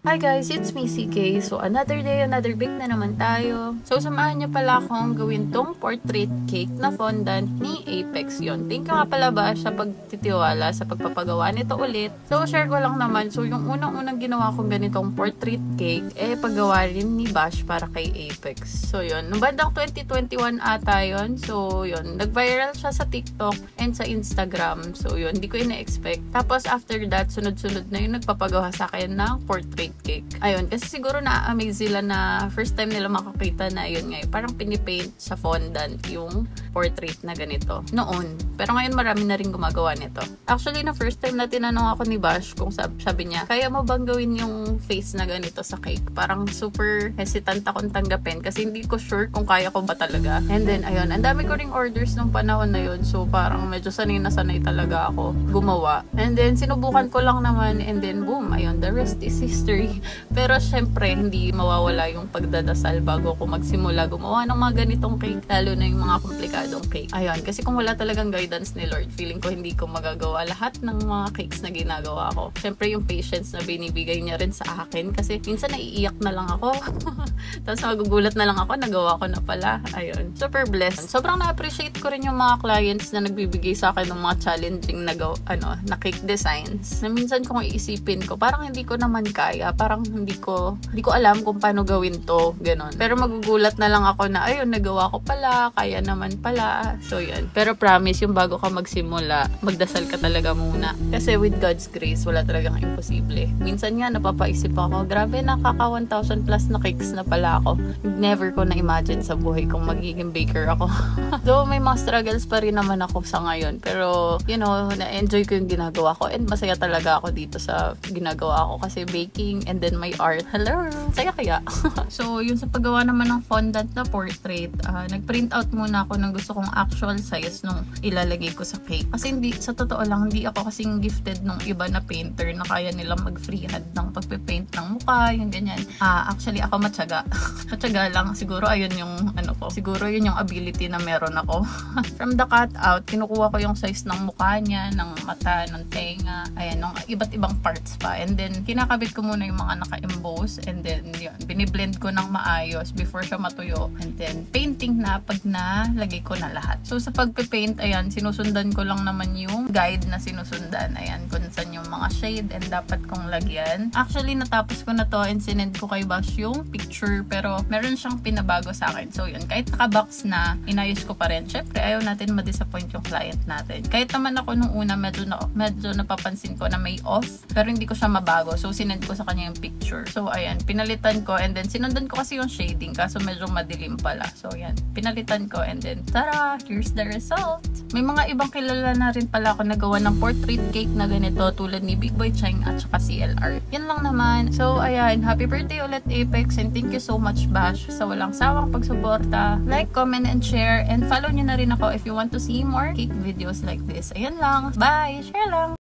Hi guys, it's me CK. So another day, another bake na naman tayo. So samahan niyo pala akong gawin tong portrait cake na fondant ni Apex yon. Thank you nga pala ba sa pagtitiwala sa pagpapagawa nito ulit. So share ko lang naman, so yung unang-unang ginawa kong ganitong portrait cake, paggawa rin ni Bash para kay Apex. So yun, nung bandang 2021 ata yun. So yun, nag-viral siya sa TikTok and sa Instagram. So yun, hindi ko ina-expect. Tapos after that, sunod-sunod na yung nagpapagawa sa akin ng portrait cake. Ayun, kasi siguro na-amaze sila na first time nila makakita na yun nga, parang pinipaint sa fondant yung portrait na ganito noon. Pero ngayon marami na rin gumagawa nito. Actually, na first time na tinanong ako ni Bash kung sabi niya, kaya mo bang gawin yung face na ganito sa cake? Parang super hesitant akong tanggapin kasi hindi ko sure kung kaya ko ba talaga. And then, ayun, ang dami ko ring orders nung panahon na yun. So, parang medyo sanay na sanay talaga ako gumawa. And then, sinubukan ko lang naman and then, boom, ayun, the rest is history. Pero syempre, hindi mawawala yung pagdadasal bago ko magsimula gumawa ng mga ganitong cake, lalo na yung mga komplikadong cake. Ayun, kasi kung wala talagang guidance ni Lord, feeling ko hindi ko magagawa lahat ng mga cakes na ginagawa ko. Syempre, yung patience na binibigay niya rin sa akin kasi minsan naiiyak na lang ako. Tapos magugulat na lang ako, nagawa ko na pala. Ayun, super blessed. Sobrang na-appreciate ko rin yung mga clients na nagbibigay sa akin ng mga challenging na cake designs. Na minsan kung iisipin ko, parang hindi ko naman kaya. Parang hindi ko alam kung paano gawin to, ganon. Pero magugulat na lang ako na, ayun, nagawa ko pala, kaya naman pala. So, yun. Pero promise, yung bago ka magsimula, magdasal ka talaga muna. Kasi with God's grace, wala talagang imposible. Minsan nga, napapaisip ako, grabe, nakaka 1,000 plus na cakes na pala ako. Never ko na-imagine sa buhay kung magiging baker ako. So, may mga struggles pa rin naman ako sa ngayon. Pero, you know, na-enjoy ko yung ginagawa ko and masaya talaga ako dito sa ginagawa ko kasi baking and then my art. Hello! Saya kaya? So, yung sa paggawa naman ng fondant na portrait, nag-print out muna ako ng gusto kong actual size nung ilalagay ko sa cake. Kasi hindi, sa totoo lang, hindi ako kasing gifted nung iba na painter na kaya nilang mag-freehand ng pagpipaint ng mukha, yung ganyan. Actually, ako matyaga. Matyaga lang. Siguro, ayun yung, siguro yun yung ability na meron ako. From the cutout, kinukuha ko yung size ng mukha niya, ng mata, ng tenga, ayan, ng iba't ibang parts pa. And then, kinakabit ko muna yung mga naka-emboss and then yun, biniblend ko ng maayos before siya matuyo and then painting na pag nalagay ko na lahat. So sa pagpe-paint, ayan, sinusundan ko lang naman yung guide na sinusundan, ayan, kung saan yung mga shade and dapat kong lagyan. Actually, natapos ko na to and sinend ko kay Bash yung picture pero meron siyang pinabago sa akin. So yun, kahit nakabox na, inayos ko pa rin. Syempre, ayaw natin ma-disappoint yung client natin. Kahit naman ako nung una, medyo napapansin ko na may off pero hindi ko siya mabago. So sinend ko sa kanya yung picture. So, ayan, pinalitan ko and then sinundan ko kasi yung shading kaso medyo madilim pala. So, ayan, pinalitan ko and then, tara, here's the result. May mga ibang kilala na rin pala ako nagawa ng portrait cake na ganito tulad ni Big Boy Cheng at saka CLR. Yan lang naman. So, ayan, happy birthday ulit Apex and thank you so much Bash sa walang sawang pagsuporta. Like, comment, and share and follow nyo na rin ako if you want to see more cake videos like this. Ayan lang. Bye! Share lang!